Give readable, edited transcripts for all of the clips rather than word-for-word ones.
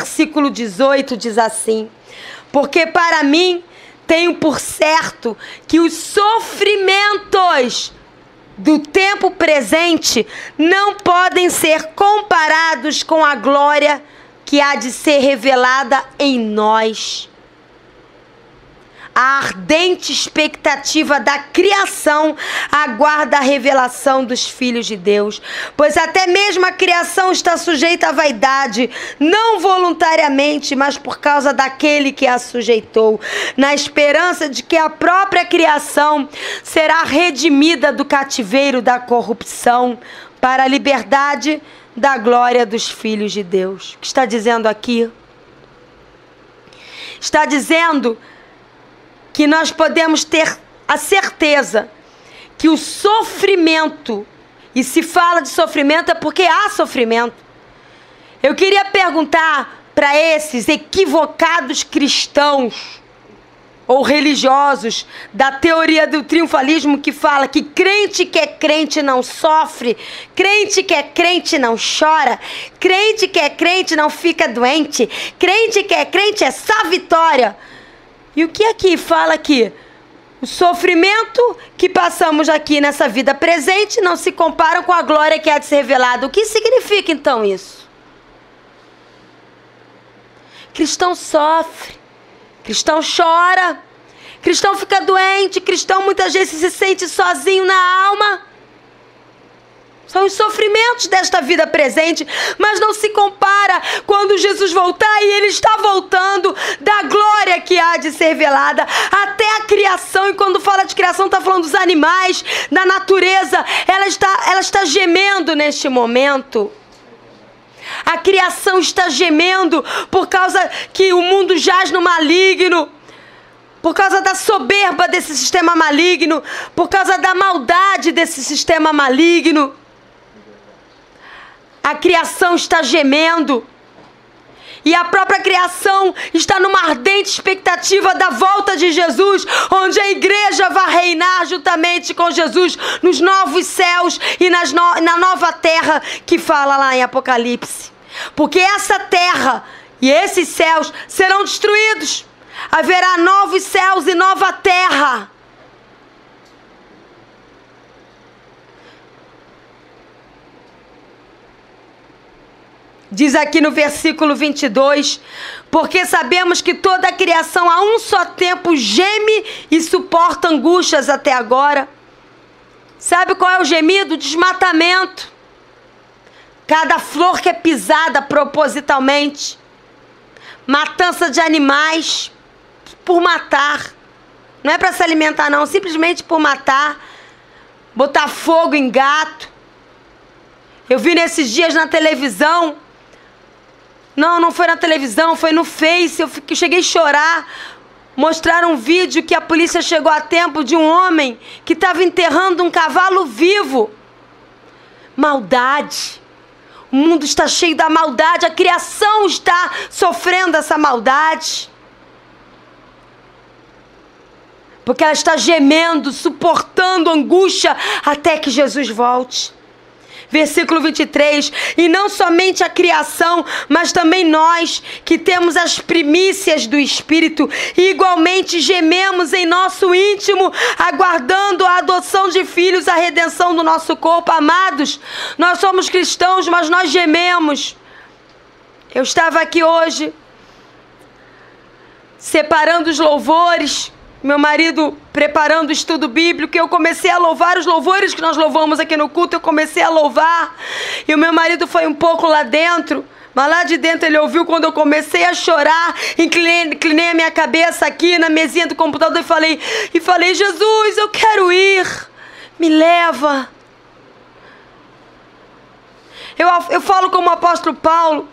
versículo 18 diz assim: porque para mim tenho por certo que os sofrimentos do tempo presente não podem ser comparados com a glória que há de ser revelada em nós. A ardente expectativa da criação aguarda a revelação dos filhos de Deus, pois até mesmo a criação está sujeita à vaidade, não voluntariamente, mas por causa daquele que a sujeitou, na esperança de que a própria criação será redimida do cativeiro da corrupção para a liberdade da glória dos filhos de Deus. O que está dizendo aqui? Está dizendo que nós podemos ter a certeza que o sofrimento, e se fala de sofrimento é porque há sofrimento. Eu queria perguntar para esses equivocados cristãos ou religiosos da teoria do triunfalismo que fala que crente que é crente não sofre, crente que é crente não chora, crente que é crente não fica doente, crente que é crente é só vitória. E o que aqui fala aqui? O sofrimento que passamos aqui nessa vida presente não se compara com a glória que há de ser revelada. O que significa então isso? Cristão sofre, cristão chora, cristão fica doente, cristão muitas vezes se sente sozinho na alma. São os sofrimentos desta vida presente, mas não se compara quando Jesus voltar, e Ele está voltando, da glória que há de ser revelada até a criação. E quando fala de criação, está falando dos animais, da natureza. Ela está gemendo neste momento. A criação está gemendo por causa que o mundo jaz no maligno, por causa da soberba desse sistema maligno, por causa da maldade desse sistema maligno. A criação está gemendo. E a própria criação está numa ardente expectativa da volta de Jesus, onde a igreja vai reinar juntamente com Jesus nos novos céus e na nova terra que fala lá em Apocalipse. Porque essa terra e esses céus serão destruídos. Haverá novos céus e nova terra. Diz aqui no versículo 22, porque sabemos que toda a criação a um só tempo geme e suporta angústias até agora. Sabe qual é o gemido? Desmatamento. Cada flor que é pisada propositalmente. Matança de animais por matar. Não é para se alimentar não, simplesmente por matar. Botar fogo em gato. Eu vi nesses dias na televisão. Não foi na televisão, foi no Face. Eu cheguei a chorar. Mostraram um vídeo que a polícia chegou a tempo de um homem que estava enterrando um cavalo vivo. Maldade. O mundo está cheio da maldade. A criação está sofrendo essa maldade. Porque ela está gemendo, suportando angústia até que Jesus volte. Versículo 23, e não somente a criação, mas também nós, que temos as primícias do Espírito, igualmente gememos em nosso íntimo, aguardando a adoção de filhos, a redenção do nosso corpo. Amados, nós somos cristãos, mas nós gememos. Eu estava aqui hoje, separando os louvores, meu marido preparando o estudo bíblico, eu comecei a louvar os louvores que nós louvamos aqui no culto. Eu comecei a louvar e o meu marido foi um pouco lá dentro, mas lá de dentro ele ouviu quando eu comecei a chorar. Inclinei a minha cabeça aqui na mesinha do computador e falei, Jesus, eu quero ir, me leva. Eu falo como o apóstolo Paulo,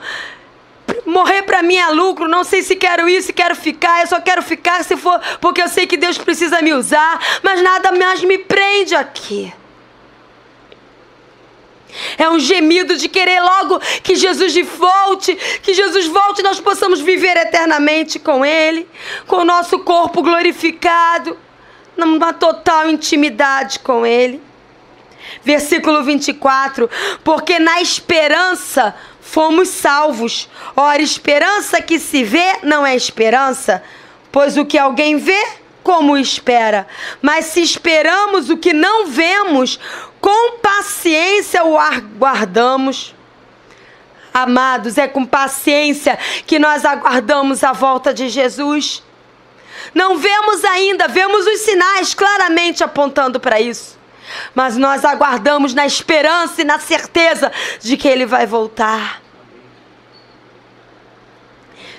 morrer para mim é lucro, não sei se quero ir, se quero ficar, eu só quero ficar se for porque eu sei que Deus precisa me usar, mas nada mais me prende aqui. É um gemido de querer logo que Jesus volte e nós possamos viver eternamente com Ele, com o nosso corpo glorificado, numa total intimidade com Ele. Versículo 24, porque na esperança fomos salvos. Ora, esperança que se vê não é esperança, pois o que alguém vê, como espera? Mas se esperamos o que não vemos, com paciência o aguardamos. Amados, é com paciência que nós aguardamos a volta de Jesus. Não vemos ainda, vemos os sinais claramente apontando para isso. Mas nós aguardamos na esperança e na certeza de que Ele vai voltar.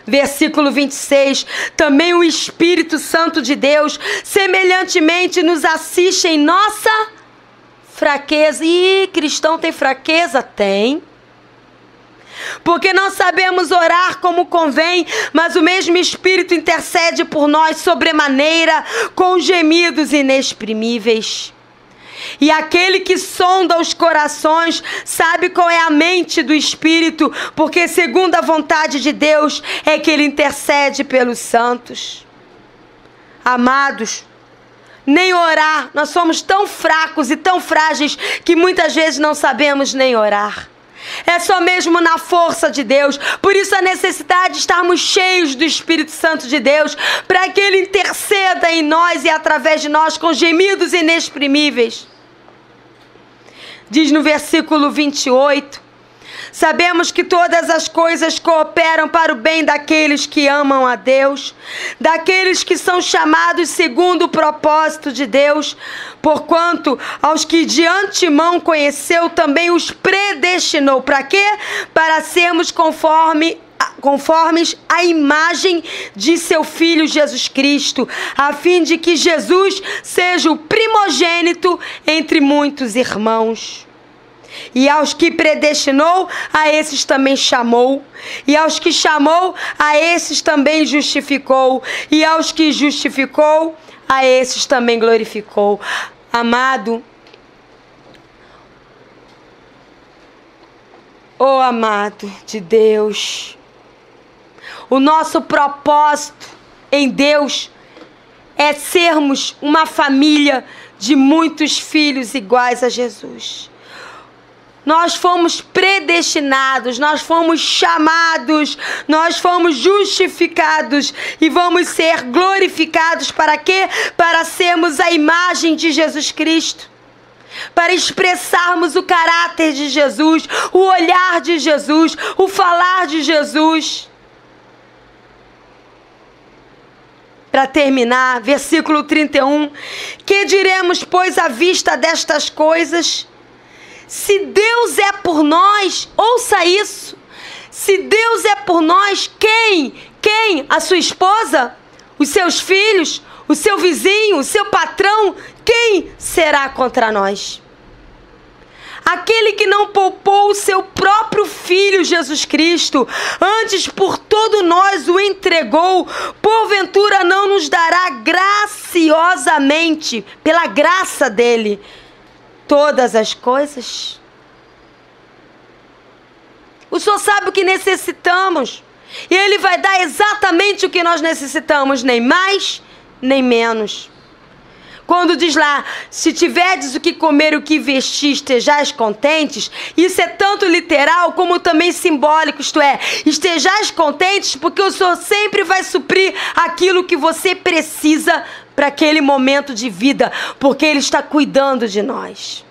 Versículo 26, também o Espírito Santo de Deus, semelhantemente, nos assiste em nossa fraqueza. Ih, cristão tem fraqueza? Tem. Porque não sabemos orar como convém, mas o mesmo Espírito intercede por nós sobremaneira, com gemidos inexprimíveis. E aquele que sonda os corações sabe qual é a mente do Espírito, porque segundo a vontade de Deus é que Ele intercede pelos santos. Amados, nem orar, nós somos tão fracos e tão frágeis que muitas vezes não sabemos nem orar. É só mesmo na força de Deus. Por isso a necessidade de estarmos cheios do Espírito Santo de Deus, para que Ele interceda em nós e através de nós com gemidos inexprimíveis. Diz no versículo 28, sabemos que todas as coisas cooperam para o bem daqueles que amam a Deus, daqueles que são chamados segundo o propósito de Deus, porquanto aos que de antemão conheceu também os predestinou. Para quê? Para sermos conformes à imagem de seu Filho Jesus Cristo, a fim de que Jesus seja o primogênito entre muitos irmãos. E aos que predestinou, a esses também chamou. E aos que chamou, a esses também justificou. E aos que justificou, a esses também glorificou. Amado, oh amado de Deus, o nosso propósito em Deus é sermos uma família de muitos filhos iguais a Jesus. Nós fomos predestinados, nós fomos chamados, nós fomos justificados e vamos ser glorificados para quê? Para sermos a imagem de Jesus Cristo. Para expressarmos o caráter de Jesus, o olhar de Jesus, o falar de Jesus. Para terminar, versículo 31. Que diremos, pois, à vista destas coisas? Se Deus é por nós, ouça isso. Se Deus é por nós, quem? Quem? A sua esposa? Os seus filhos? O seu vizinho? O seu patrão? Quem será contra nós? Aquele que não poupou o seu próprio Filho Jesus Cristo, antes por todo nós o entregou, porventura não nos dará graciosamente, pela graça dele, todas as coisas? O Senhor sabe o que necessitamos, e Ele vai dar exatamente o que nós necessitamos, nem mais, nem menos. Quando diz lá, se tiverdes o que comer e o que vestir, estejais contentes, isso é tanto literal como também simbólico, isto é, estejais contentes porque o Senhor sempre vai suprir aquilo que você precisa para aquele momento de vida, porque Ele está cuidando de nós.